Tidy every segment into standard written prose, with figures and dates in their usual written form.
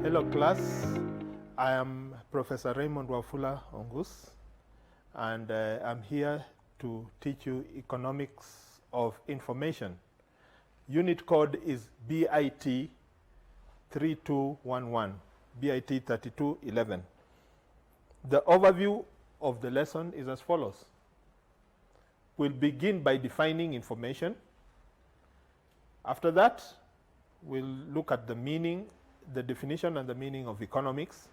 Hello class, I am Professor Raymond Wafula Ongus, and I'm here to teach you economics of information. Unit code is BIT 3211, BIT 3211. The overview of the lesson is as follows. We'll begin by defining information. After that, we'll look at the meaning, the definition and the meaning of economics,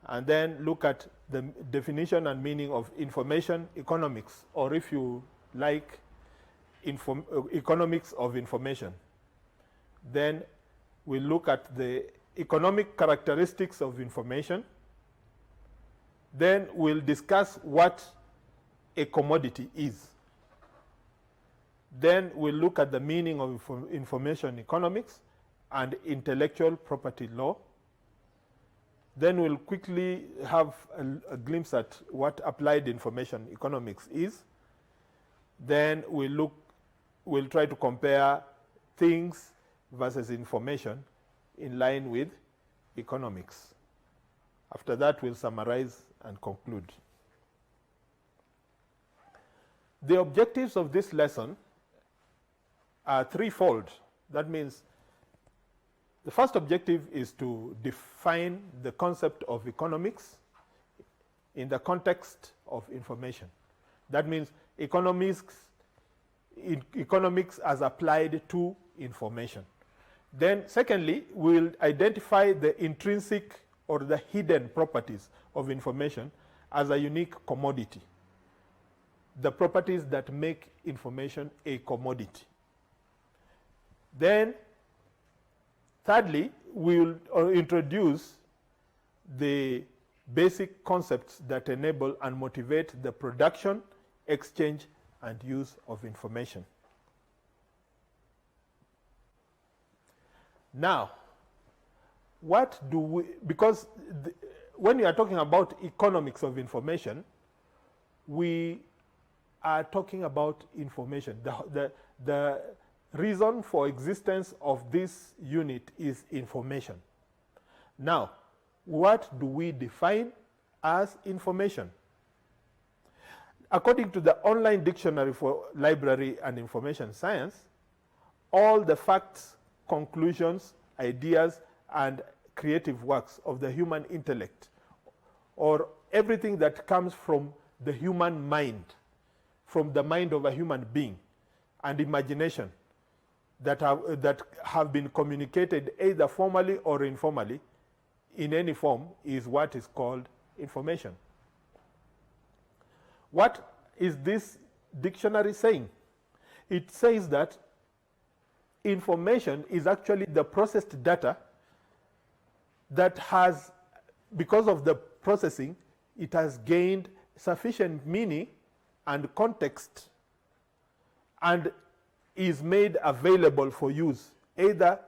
and then look at the definition and meaning of information economics, or if you like, economics of information. Then we'll look at the economic characteristics of information. Then we'll discuss what a commodity is. Then we'll look at the meaning of information economics and intellectual property law. Then we'll quickly have a glimpse at what applied information economics is. Then we'll try to compare things versus information in line with economics. After that, we'll summarize and conclude. The objectives of this lesson are threefold. That means the first objective is to define the concept of economics in the context of information. That means economics as applied to information. Then secondly, we'll identify the intrinsic or the hidden properties of information as a unique commodity. The properties that make information a commodity. Then thirdly, we'll introduce the basic concepts that enable and motivate the production, exchange, and use of information. Now, what do we, because when we are talking about economics of information, we are talking about information. The reason for existence of this unit is information. Now, what do we define as information? According to the online dictionary for library and information science, all the facts, conclusions, ideas, and creative works of the human intellect, or everything that comes from the human mind, from the mind of a human being, and imagination, that have been communicated either formally or informally in any form, is what is called information. What is this dictionary saying? It says that information is actually the processed data that has, because of the processing, it has gained sufficient meaning and context and is made available for use, either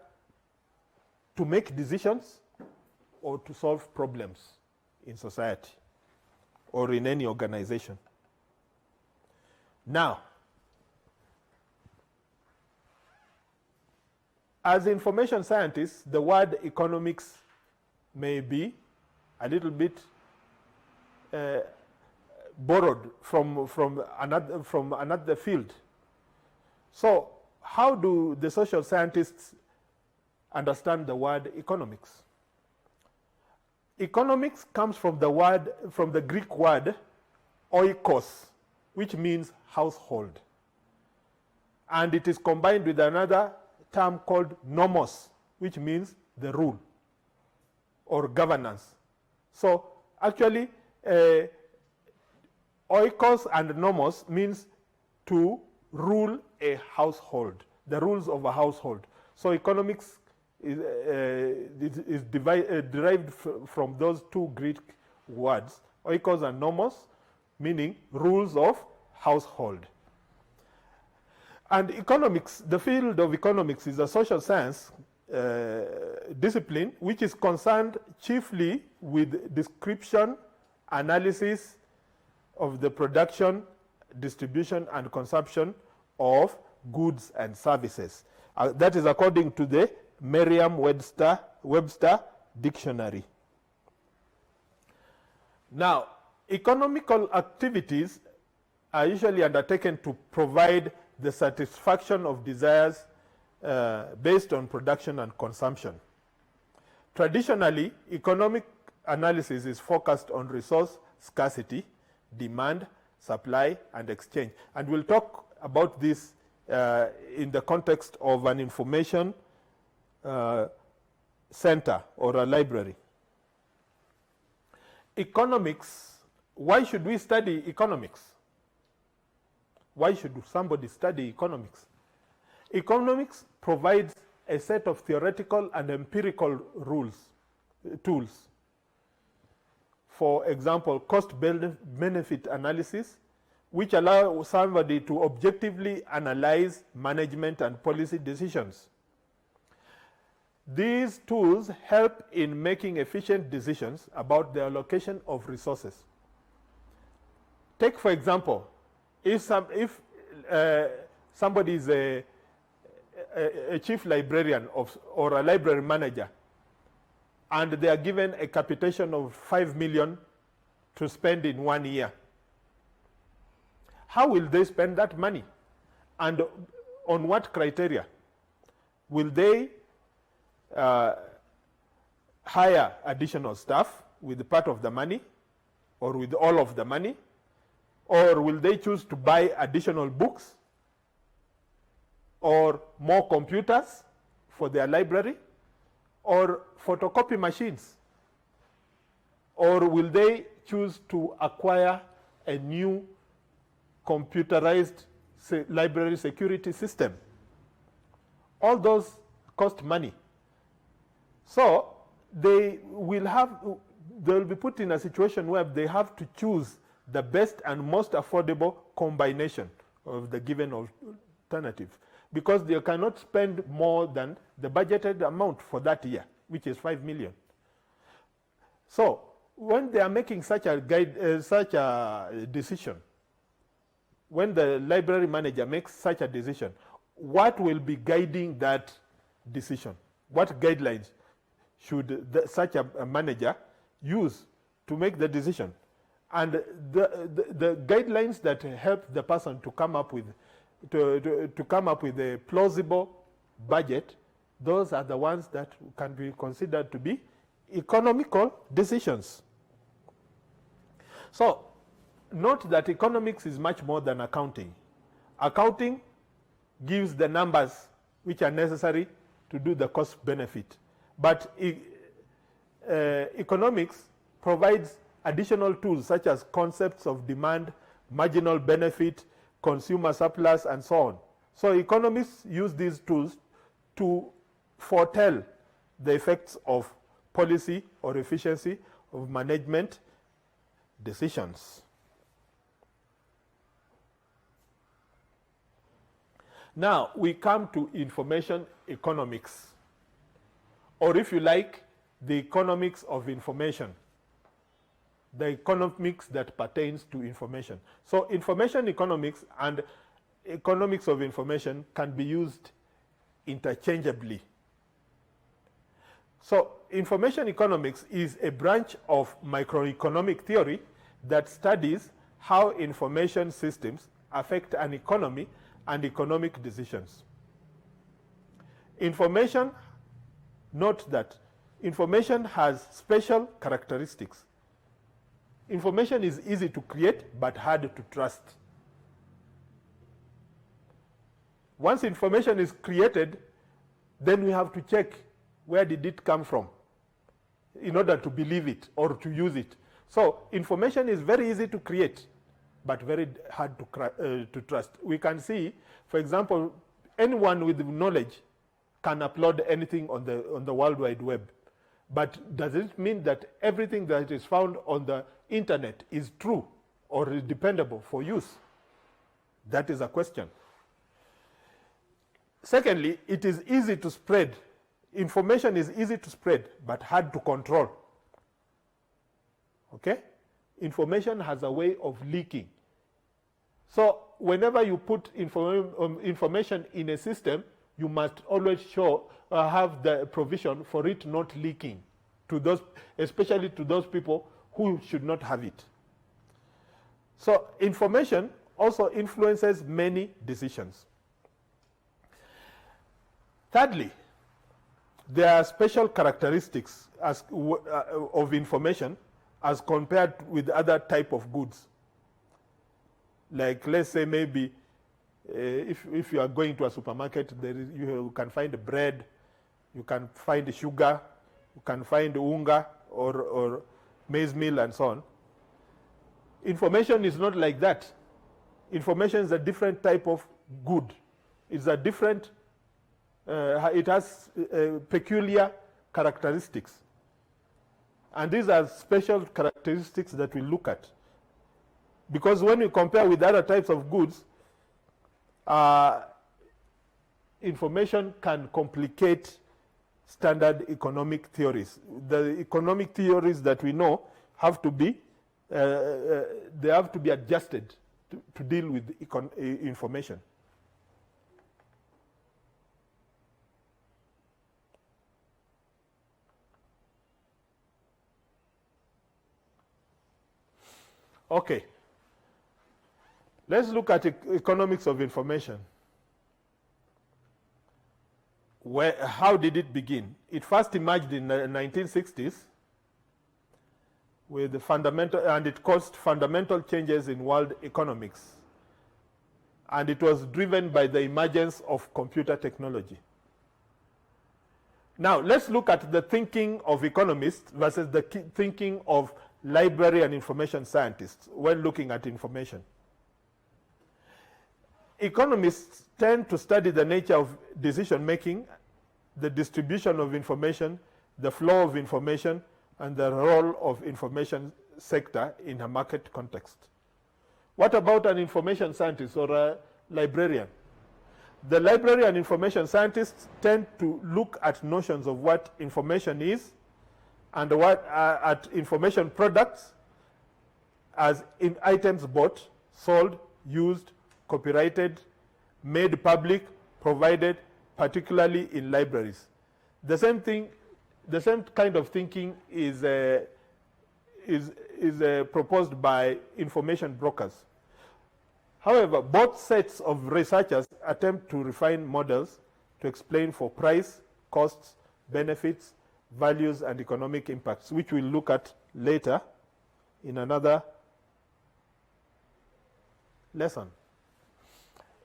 to make decisions or to solve problems in society or in any organization. Now, as information scientists, the word economics may be a little bit borrowed from another field. So, how do the social scientists understand the word economics? Economics comes from the Greek word oikos, which means household. And it is combined with another term called nomos, which means the rule or governance. So actually, oikos and nomos means to rule a household, the rules of a household. So economics is derived from those two Greek words, oikos and nomos, meaning rules of household. And economics, the field of economics, is a social science discipline which is concerned chiefly with description, analysis of the production, distribution, and consumption of goods and services. That is according to the Merriam-Webster Webster Dictionary. Now, economical activities are usually undertaken to provide the satisfaction of desires based on production and consumption. Traditionally, economic analysis is focused on resource scarcity, demand, supply, and exchange. And we'll talk about this in the context of an information center or a library. Economics, why should we study economics? Why should somebody study economics? Economics provides a set of theoretical and empirical tools. For example, cost-benefit analysis, which allow somebody to objectively analyze management and policy decisions. These tools help in making efficient decisions about the allocation of resources. Take, for example, if somebody is a chief librarian or a library manager, and they are given a capitation of 5 million to spend in 1 year, how will they spend that money? And on what criteria? Will they hire additional staff with part of the money or with all of the money? Or will they choose to buy additional books or more computers for their library or photocopy machines? Or will they choose to acquire a new computerized library security system? All those cost money. So they will be put in a situation where they have to choose the best and most affordable combination of the given alternative, because they cannot spend more than the budgeted amount for that year, which is 5 million. So when they are making such a decision, when the library manager makes such a decision, what will be guiding that decision? What guidelines should such a manager use to make the decision? And the guidelines that help the person to come up with a plausible budget, those are the ones that can be considered to be economical decisions. So note that economics is much more than accounting. Accounting gives the numbers which are necessary to do the cost benefit. But economics provides additional tools such as concepts of demand, marginal benefit, consumer surplus, and so on. So economists use these tools to foretell the effects of policy or efficiency of management decisions. Now we come to information economics, or if you like, the economics of information, the economics that pertains to information. So information economics and economics of information can be used interchangeably. So information economics is a branch of microeconomic theory that studies how information systems affect an economy and economic decisions. Note that information has special characteristics. Information is easy to create but hard to trust. Once information is created, then we have to check where did it come from in order to believe it or to use it. So information is very easy to create but very hard to trust. We can see, for example, anyone with knowledge can upload anything on the World Wide Web. But does it mean that everything that is found on the internet is true or is dependable for use? That is a question. Secondly, it is easy to spread. Information is easy to spread but hard to control. Okay? Information has a way of leaking. So whenever you put information in a system, you must always have the provision for it not leaking to those, especially to those people who should not have it. So information also influences many decisions. Thirdly, there are special characteristics of information as compared with other type of goods. Like, let's say maybe if you are going to a supermarket, you can find bread, you can find sugar, you can find unga or maize meal and so on. Information is not like that. Information is a different type of good. It's a different, it has peculiar characteristics. And these are special characteristics that we look at. Because when we compare with other types of goods, information can complicate standard economic theories. The economic theories that we know have to be, they have to be adjusted to deal with information. Okay. Let's look at economics of information. How did it begin? It first emerged in the 1960s with the and it caused fundamental changes in world economics. And it was driven by the emergence of computer technology. Now, let's look at the thinking of economists versus the thinking of library and information scientists when looking at information. Economists tend to study the nature of decision making, the distribution of information, the flow of information, and the role of information sector in a market context. What about an information scientist or a librarian? The library and information scientists tend to look at notions of what information is and what at information products as in items bought, sold, used, copyrighted, made public, provided, particularly in libraries. The same kind of thinking is proposed by information brokers. However, both sets of researchers attempt to refine models to explain for price, costs, benefits, values, and economic impacts, which we'll look at later in another lesson.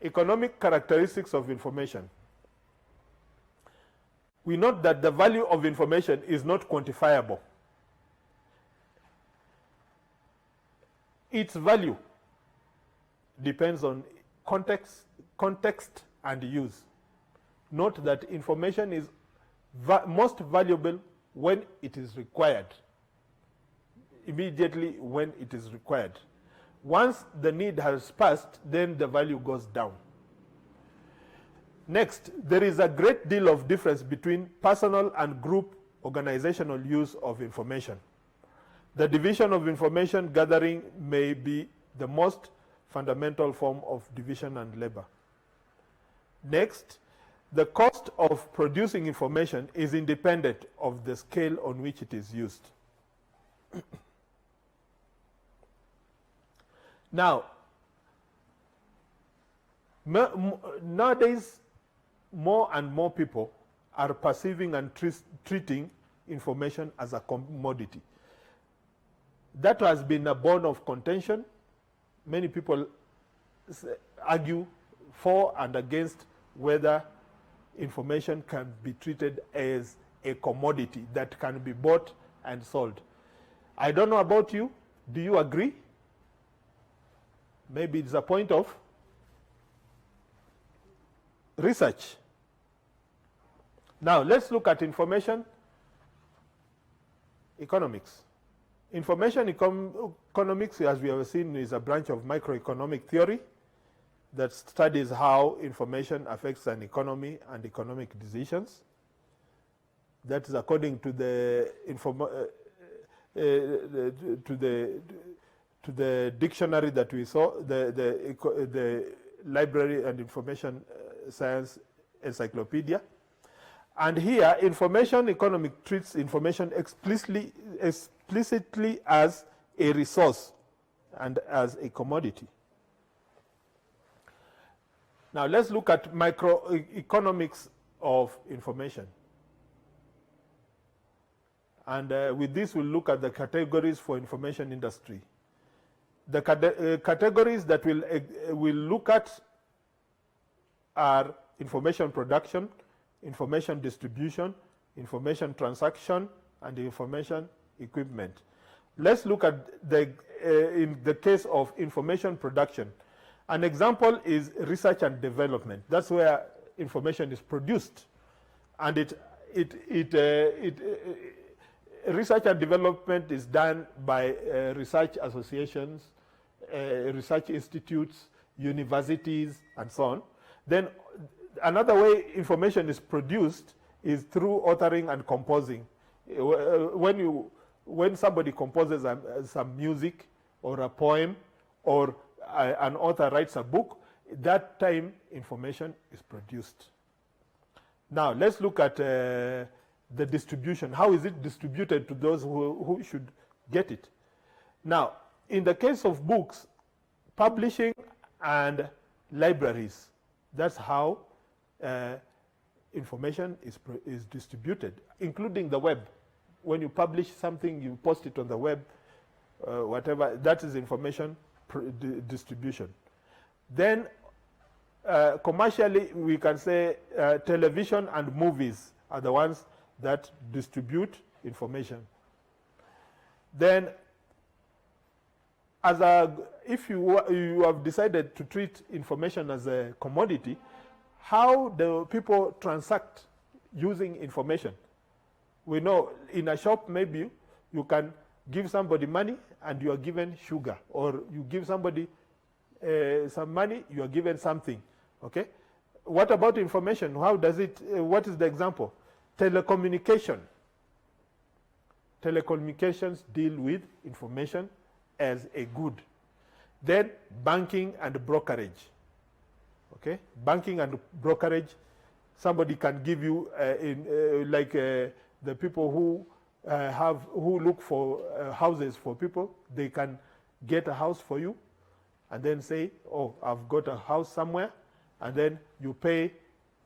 Economic characteristics of information. We note that the value of information is not quantifiable. Its value depends on context and use. Note that information is most valuable when it is required, immediately when it is required. Once the need has passed, then the value goes down. Next, there is a great deal of difference between personal and group organizational use of information. The division of information gathering may be the most fundamental form of division and labor. Next, the cost of producing information is independent of the scale on which it is used. Now, nowadays, more and more people are perceiving and treating information as a commodity. That has been a bone of contention. Many people argue for and against whether information can be treated as a commodity that can be bought and sold. I don't know about you. Do you agree? Maybe it's a point of research. Now, let's look at information economics. Information economics, as we have seen, is a branch of microeconomic theory that studies how information affects an economy and economic decisions. That is according to the dictionary that we saw, the library and information science encyclopedia. And here, information economics treats information explicitly as a resource and as a commodity. Now let's look at microeconomics of information. And with this, we'll look at the categories for information industry. The categories that we'll look at are information production, information distribution, information transaction, and information equipment. Let's look at in the case of information production. An example is research and development. That's where information is produced, and research and development is done by research associations, research institutes, universities, and so on. Then another way information is produced is through authoring and composing. When somebody composes some music or a poem, or an author writes a book, that time information is produced. Now let's look at the distribution. How is it distributed to those who should get it? Now, in the case of books, publishing and libraries, that's how information is distributed, including the web. When you publish something, you post it on the web, whatever, that is information distribution. Then commercially, we can say television and movies are the ones that distribute information. Then, if you have decided to treat information as a commodity, how do people transact using information? We know in a shop, maybe you can give somebody money and you are given sugar, or you give somebody some money, you are given something. Okay? What about information? How does it, what is the example? Telecommunication. Telecommunications deal with information as a good. Then banking and brokerage. Okay? Banking and brokerage, somebody can give you, the people who look for houses for people, they can get a house for you and then say, oh, I've got a house somewhere, and then you pay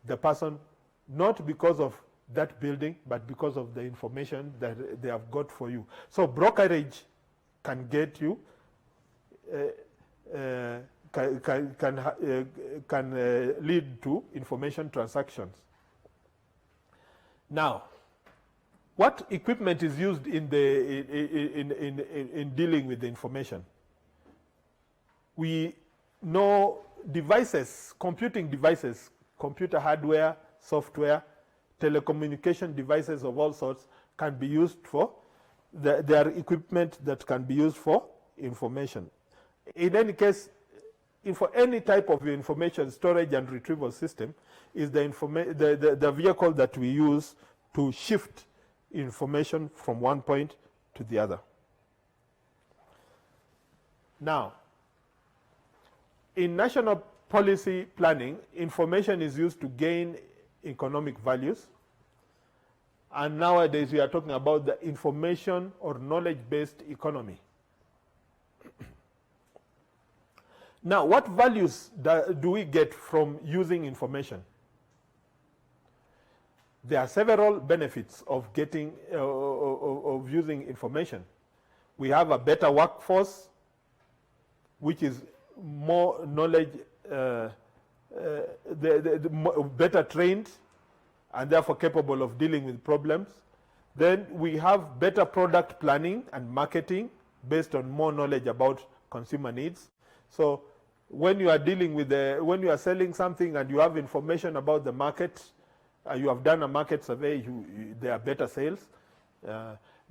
the person not because of that building, but because of the information that they have got for you. So brokerage can get you, can lead to information transactions. Now, what equipment is used in dealing with the information? We know devices, computing devices, computer hardware, software, telecommunication devices of all sorts can be used for, there are equipment that can be used for information. In any case, for any type of information storage and retrieval system is the vehicle that we use to shift information from one point to the other. Now, in national policy planning, information is used to gain economic values. And nowadays we are talking about the information or knowledge-based economy. Now, what values do we get from using information? There are several benefits of getting of using information. We have a better workforce, which is more knowledge, better trained, and therefore capable of dealing with problems. Then we have better product planning and marketing based on more knowledge about consumer needs. So when you are dealing with when you are selling something and you have information about the market, you have done a market survey, there are better sales.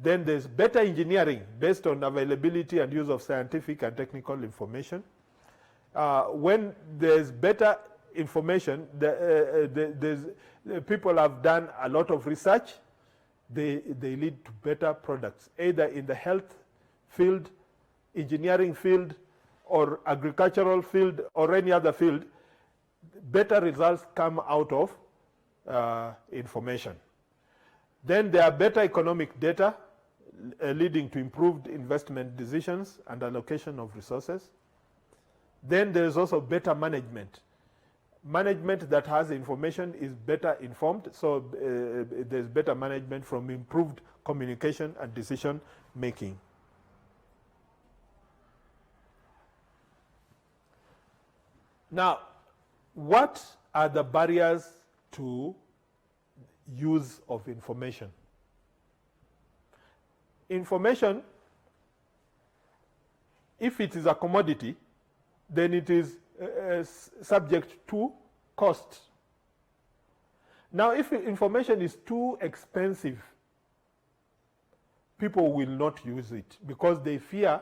Then there's better engineering based on availability and use of scientific and technical information. When there's better information, people have done a lot of research, they lead to better products, either in the health field, engineering field, or agricultural field, or any other field. Better results come out of information. Then there are better economic data leading to improved investment decisions and allocation of resources. Then there is also better management. Management that has information is better informed, so there's better management from improved communication and decision making. Now, what are the barriers to use of information? Information, if it is a commodity, then it is subject to cost. Now, if information is too expensive, people will not use it because they fear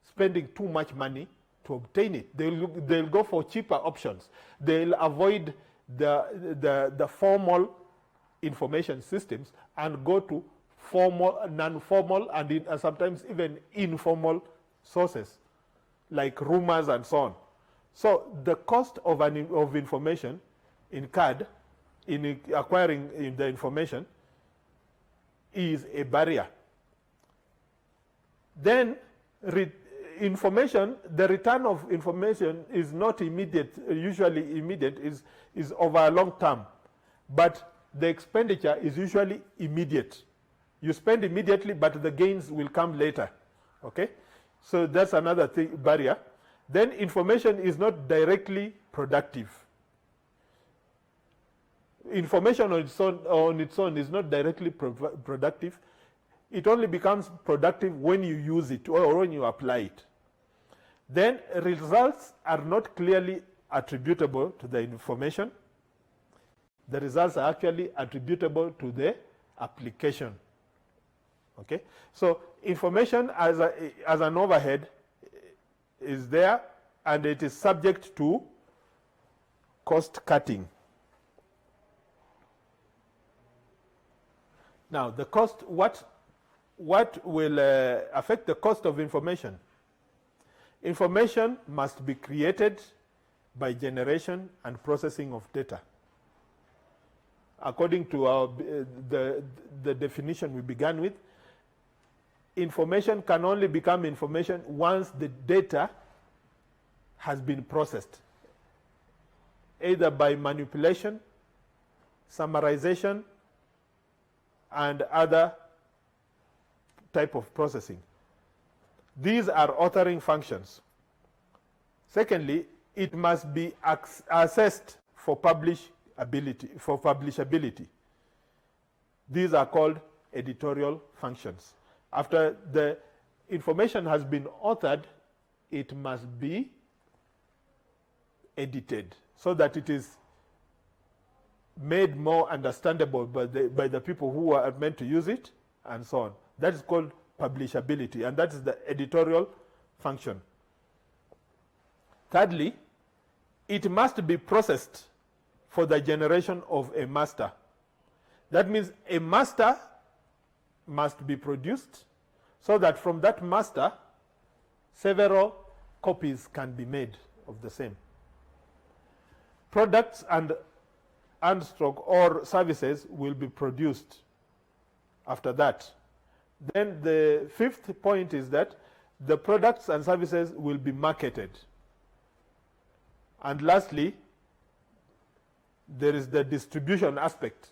spending too much money to obtain it. They'll go for cheaper options. They'll avoid the formal information systems and go to formal, non-formal, and sometimes even informal sources like rumors and so on. So the cost of information incurred in acquiring the information is a barrier. Then information, the return of information is not immediate, usually immediate, is over a long term. But the expenditure is usually immediate. You spend immediately, but the gains will come later. Okay? So that's another barrier. Then information is not directly productive. Information on its own is not directly productive. It only becomes productive when you use it or when you apply it. Then results are not clearly attributable to the information. The results are actually attributable to the application. Okay? So information as an overhead is there, and it is subject to cost cutting. Now, the cost, what will affect the cost of information? Information must be created by generation and processing of data. According to the definition we began with, information can only become information once the data has been processed, either by manipulation, summarization, and other type of processing. These are authoring functions. Secondly, it must be assessed for publishability. These are called editorial functions. After the information has been authored, it must be edited so that it is made more understandable by the people who are meant to use it, and so on. That is called publishability, and that is the editorial function. Thirdly, it must be processed for the generation of a master. That means a master must be produced so that from that master, several copies can be made of the same. Products and stock or services will be produced after that. Then the fifth point is that the products and services will be marketed. And lastly, there is the distribution aspect.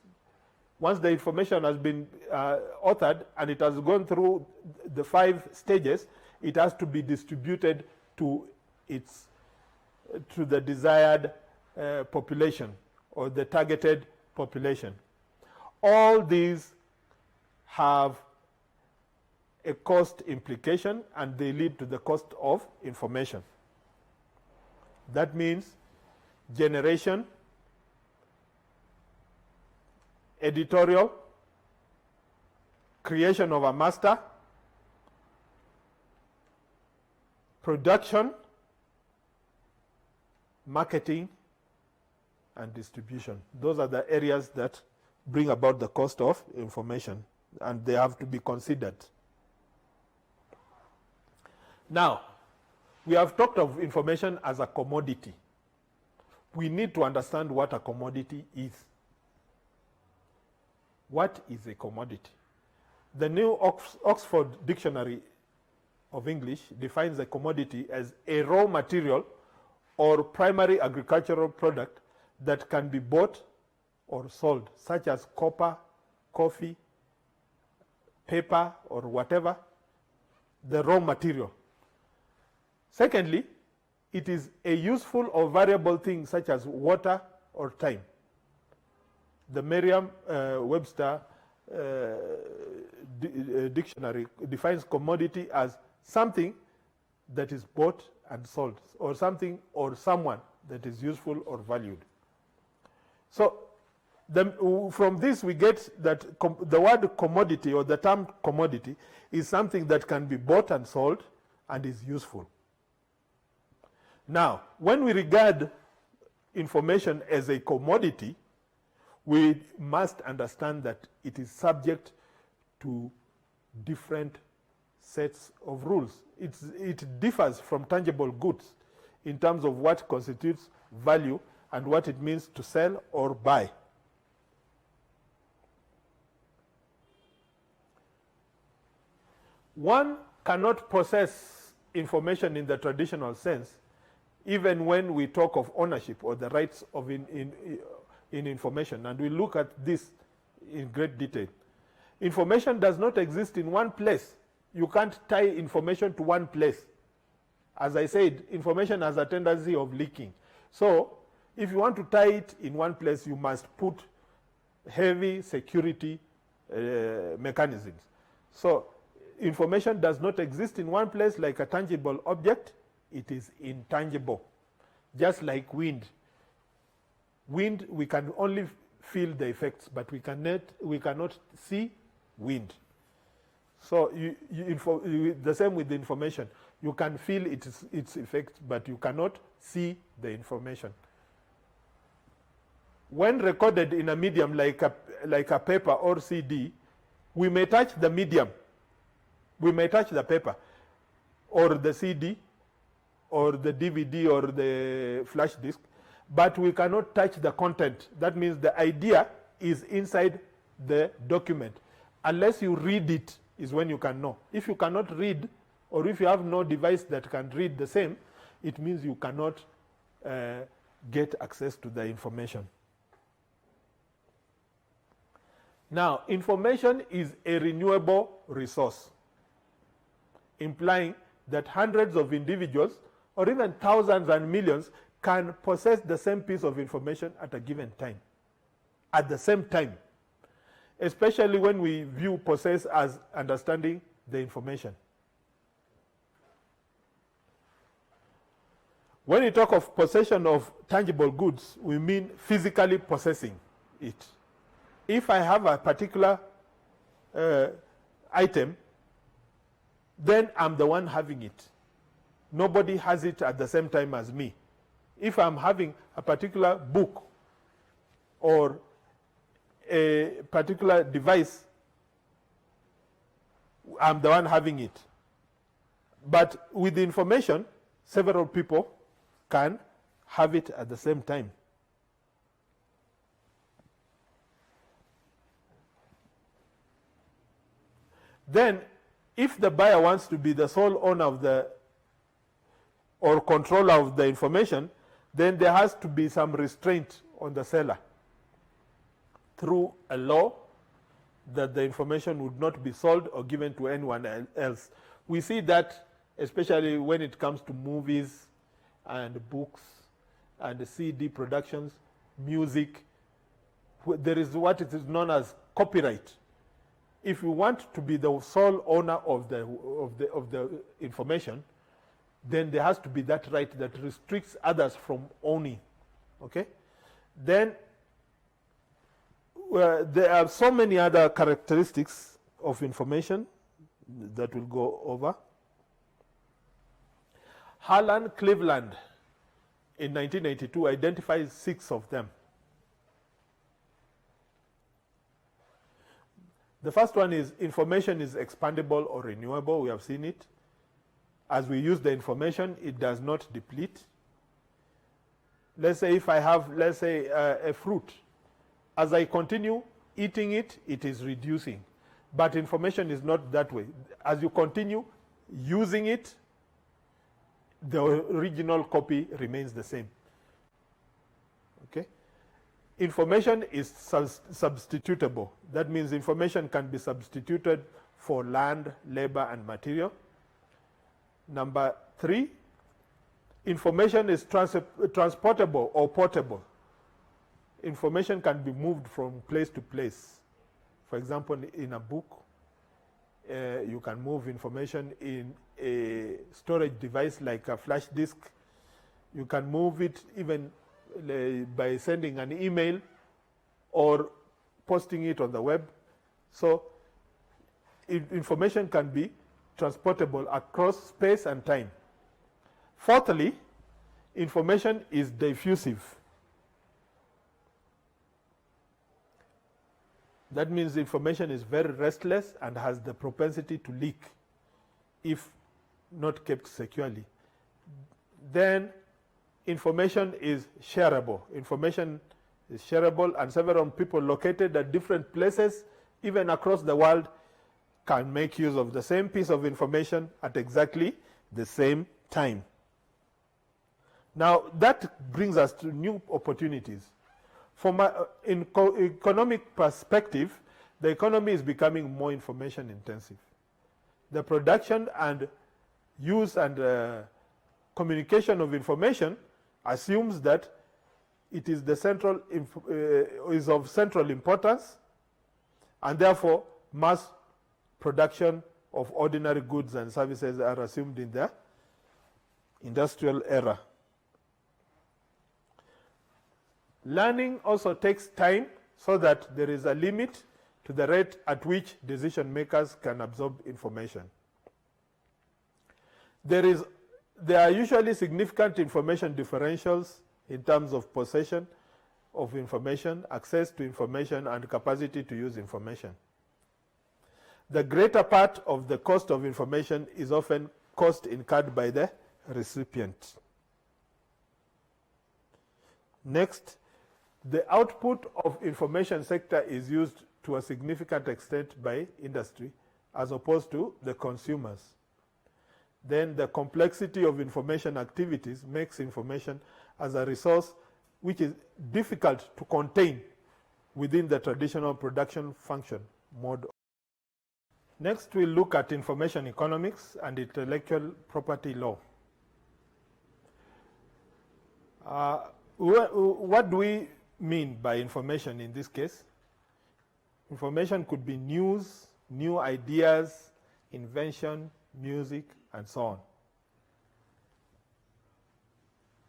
Once the information has been authored and it has gone through the 5 stages, it has to be distributed to the desired population or the targeted population. All these have a cost implication, and they lead to the cost of information. That means generation, editorial, creation of a master, production, marketing, and distribution. Those are the areas that bring about the cost of information, and they have to be considered. Now, we have talked of information as a commodity. We need to understand what a commodity is. What is a commodity? The new Oxford Dictionary of English defines a commodity as a raw material or primary agricultural product that can be bought or sold, such as copper, coffee, paper, or whatever, the raw material. Secondly, it is a useful or variable thing such as water or time. The Merriam-Webster dictionary defines commodity as something that is bought and sold, or something or someone that is useful or valued. So from this we get that the word commodity, or the term commodity, is something that can be bought and sold and is useful. Now, when we regard information as a commodity, we must understand that it is subject to different sets of rules. It differs from tangible goods in terms of what constitutes value and what it means to sell or buy. One cannot possess information in the traditional sense, even when we talk of ownership or the rights of in information, and we look at this in great detail. Information does not exist in one place. You can't tie information to one place. As I said, information has a tendency of leaking. So, if you want to tie it in one place, you must put heavy security mechanisms. So, information does not exist in one place like a tangible object. It is intangible, just like wind. Wind, we can only feel the effects, but we cannot see wind. So the same with the information. You can feel its effects, but you cannot see the information. When recorded in a medium like a paper or CD, we may touch the medium. We may touch the paper or the CD or the DVD or the flash disk, but we cannot touch the content. That means the idea is inside the document. Unless you read it is when you can know. If you cannot read, or if you have no device that can read the same, it means you cannot get access to the information. Now, information is a renewable resource, implying that hundreds of individuals, or even thousands and millions, can possess the same piece of information at a given time, at the same time, especially when we view possess as understanding the information. When we talk of possession of tangible goods, we mean physically possessing it. If I have a particular item, then I'm the one having it. Nobody has it at the same time as me. If I'm having a particular book or a particular device, I'm the one having it. But with the information, several people can have it at the same time. Then, if the buyer wants to be the sole owner of the or controller of the information, then there has to be some restraint on the seller through a law that the information would not be sold or given to anyone else. We see that especially when it comes to movies and books and CD productions, music. There is what it is known as copyright. If you want to be the sole owner of the information, then there has to be that right that restricts others from owning. Okay? Then there are so many other characteristics of information that we'll go over. Harlan Cleveland in 1982 identifies 6 of them. The first one is information is expandable or renewable. We have seen it. As we use the information, it does not deplete. Let's say if I have, a fruit, as I continue eating it, it is reducing. But information is not that way. As you continue using it, the original copy remains the same. Okay? Information is substitutable. That means information can be substituted for land, labor, and material. Number 3, information is transportable or portable. Information can be moved from place to place. For example, in a book, you can move information in a storage device like a flash disk. You can move it even by sending an email or posting it on the web. So information can be transportable across space and time. Fourthly, information is diffusive. That means information is very restless and has the propensity to leak if not kept securely. Then information is shareable. Information is shareable, and several people located at different places, even across the world, can make use of the same piece of information at exactly the same time. Now, that brings us to new opportunities. From an economic perspective, the economy is becoming more information intensive. The production and use and communication of information assumes that it is is of central importance, and therefore mass production of ordinary goods and services are assumed in the industrial era. Learning also takes time, so that there is a limit to the rate at which decision makers can absorb information. There are usually significant information differentials in terms of possession of information, access to information, and capacity to use information. The greater part of the cost of information is often cost incurred by the recipient. Next, the output of information sector is used to a significant extent by industry as opposed to the consumers. Then the complexity of information activities makes information as a resource which is difficult to contain within the traditional production function mode. Next, we'll look at information economics and intellectual property law. What do we mean by information in this case? Information could be news, new ideas, invention, music, and so on.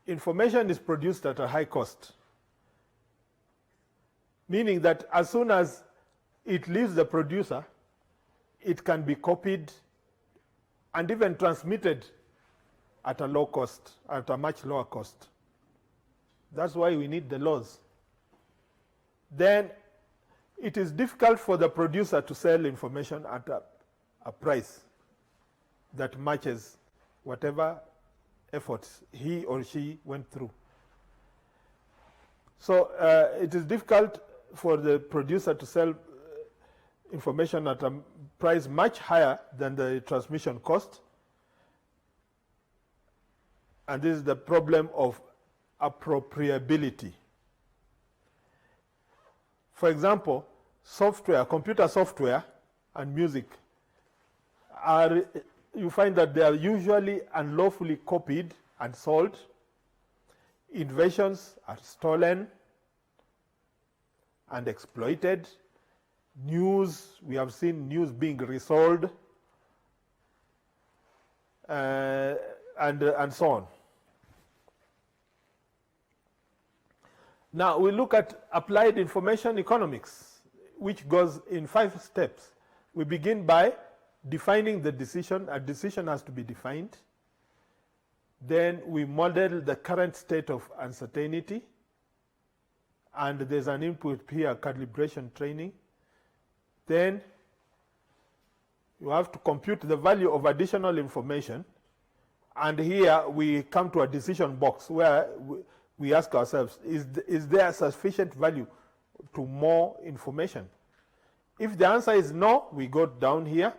Information is produced at a high cost, meaning that as soon as it leaves the producer, it can be copied and even transmitted at a low cost, at a much lower cost. That's why we need the laws. Then it is difficult for the producer to sell information at a price that matches whatever efforts he or she went through. So it is difficult for the producer to sell information at a price much higher than the transmission cost. And this is the problem of appropriability. For example, software, computer software and music you find that they are usually unlawfully copied and sold. Inventions are stolen and exploited. News, we have seen news being resold, and so on. Now we look at applied information economics, which goes in 5 steps. We begin by defining the decision. A decision has to be defined. Then we model the current state of uncertainty, and there's an input here, calibration training. Then you have to compute the value of additional information, and here we come to a decision box where we ask ourselves, is there sufficient value to more information? If the answer is no, we go down here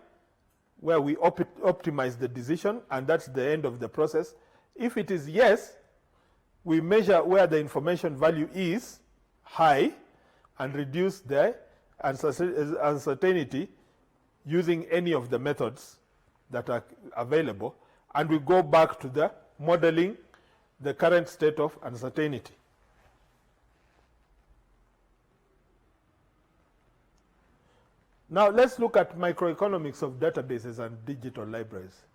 where we optimize the decision, and that's the end of the process. If it is yes, we measure where the information value is high and reduce the uncertainty using any of the methods that are available, and we go back to the modeling the current state of uncertainty. Now let's look at microeconomics of databases and digital libraries.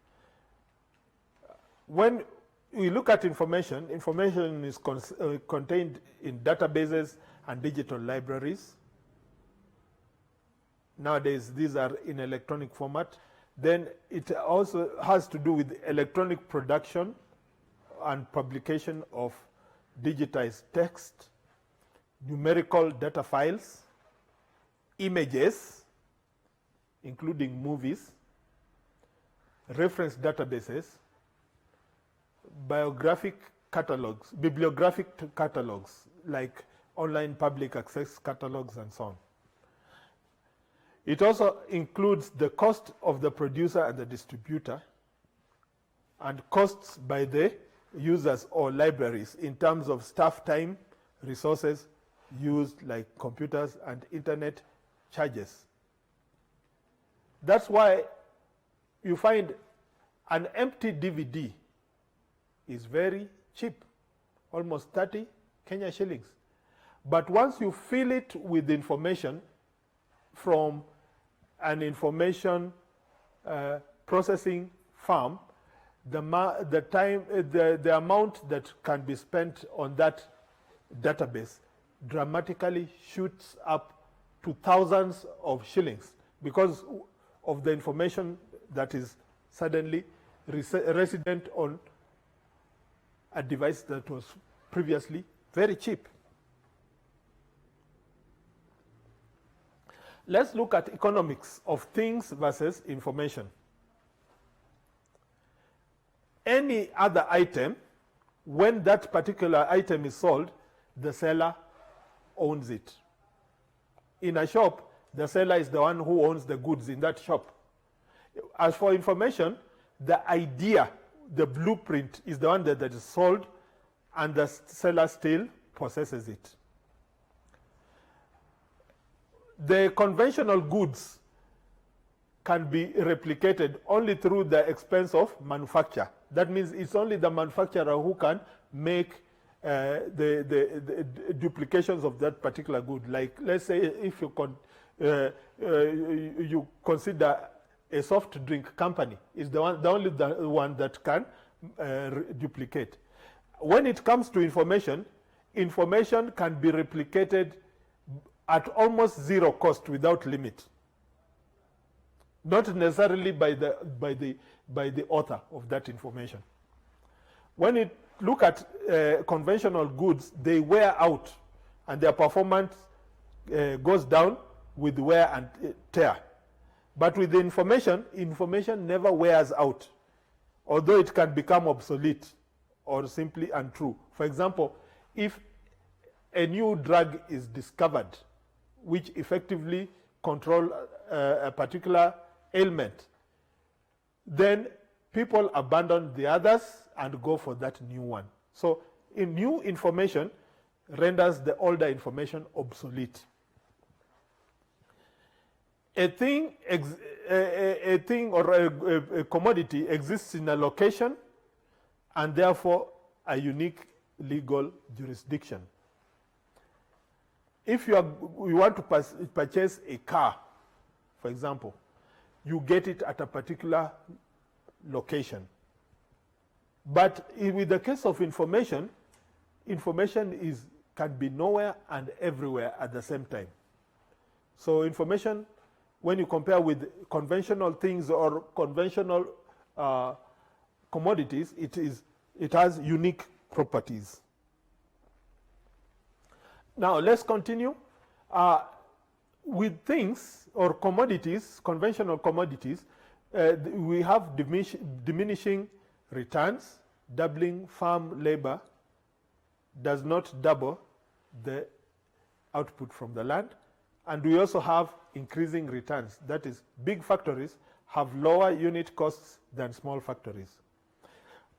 When we look at information, information is contained in databases and digital libraries. Nowadays, these are in electronic format. Then it also has to do with electronic production and publication of digitized text, numerical data files, images, including movies, reference databases, bibliographic catalogs like online public access catalogs and so on. It also includes the cost of the producer and the distributor, and costs by the users or libraries in terms of staff time, resources used like computers and internet charges. That's why you find an empty DVD is very cheap, almost 30 Kenya shillings. But once you fill it with information from an information processing farm, the amount that can be spent on that database dramatically shoots up to thousands of shillings because of the information that is suddenly resident on a device that was previously very cheap. Let's look at economics of things versus information. Any other item, when that particular item is sold, the seller owns it. In a shop, the seller is the one who owns the goods in that shop. As for information, the idea, the blueprint is the one that is sold, and the seller still possesses it. The conventional goods can be replicated only through the expense of manufacture. That means it's only the manufacturer who can make the duplications of that particular good. Like, let's say if you consider a soft drink company is the only one that can duplicate. When it comes to information, information can be replicated at almost zero cost without limit. Not necessarily by the author of that information. When you look at conventional goods, they wear out and their performance goes down with wear and tear. But with the information never wears out, although it can become obsolete or simply untrue. For example, if a new drug is discovered which effectively control a particular ailment, then people abandon the others and go for that new one. So new information renders the older information obsolete. A thing or a commodity exists in a location and therefore a unique legal jurisdiction. If you want to purchase a car, for example, you get it at a particular location. But with the case of information, information can be nowhere and everywhere at the same time. So information, when you compare with conventional things or conventional commodities, it has unique properties. Now let's continue. With things or commodities, conventional commodities, we have diminishing returns. Doubling farm labor does not double the output from the land, And we also have increasing returns. That is, big factories have lower unit costs than small factories.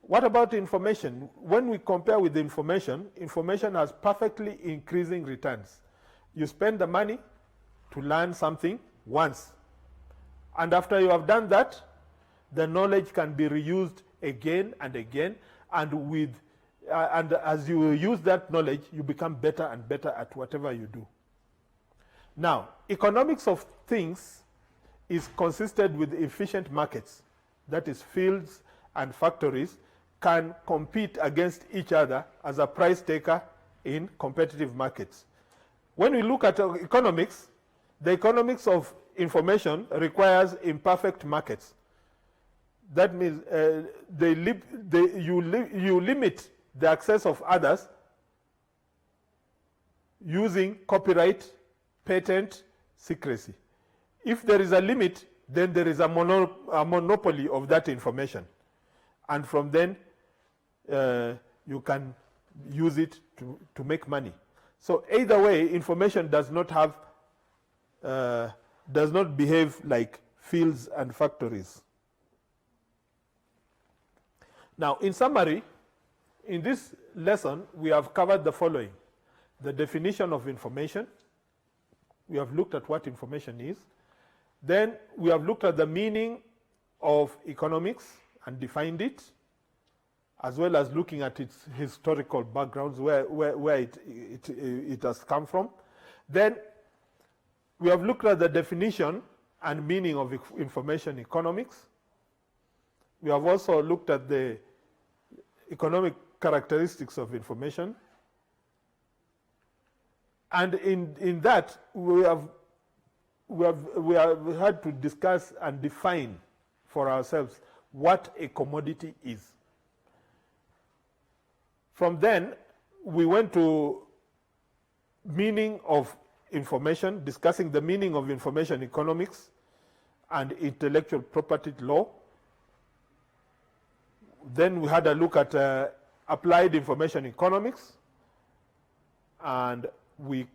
What about information? When we compare with information, information has perfectly increasing returns. You spend the money to learn something once. And after you have done that, the knowledge can be reused again and again. And as you use that knowledge, you become better and better at whatever you do. Now, economics of things is consisted with efficient markets. That is, fields and factories can compete against each other as a price taker in competitive markets. When we look at economics, the economics of information requires imperfect markets. That means you limit the access of others using copyright, patent, secrecy. If there is a limit, then there is a monopoly of that information. And from then, you can use it to make money. So either way, information does not behave like fields and factories. Now, in summary, in this lesson, we have covered the following: the definition of information. We have looked at what information is. Then we have looked at the meaning of economics and defined it, as well as looking at its historical backgrounds, where it has come from. Then we have looked at the definition and meaning of information economics. We have also looked at the economic characteristics of information. And in that, we have had to discuss and define for ourselves what a commodity is. From then, we went to meaning of information, discussing the meaning of information economics and intellectual property law. Then we had a look at applied information economics, and we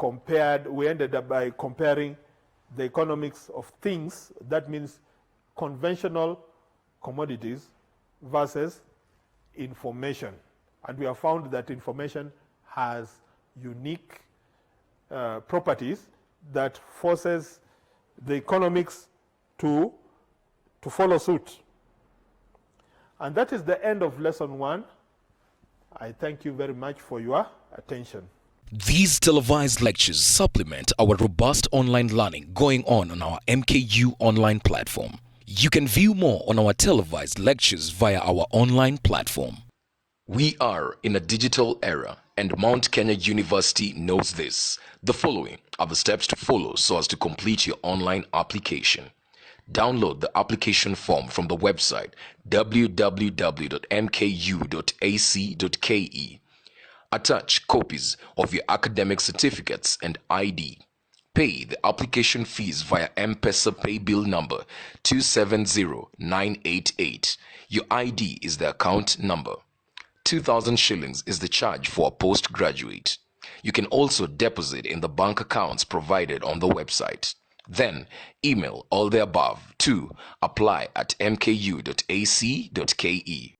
ended up by comparing the economics of things, that means conventional commodities, versus information. And we have found that information has unique properties that forces the economics to follow suit. And that is the end of lesson 1. I thank you very much for your attention. These televised lectures supplement our robust online learning going on our MKU online platform. You can view more on our televised lectures via our online platform. We are in a digital era, and Mount Kenya University knows this. The following are the steps to follow so as to complete your online application. Download the application form from the website www.mku.ac.ke. Attach copies of your academic certificates and ID. Pay the application fees via M-Pesa pay bill number 270988. Your ID is the account number. 2,000 shillings is the charge for a postgraduate. You can also deposit in the bank accounts provided on the website. Then email all the above to apply@mku.ac.ke.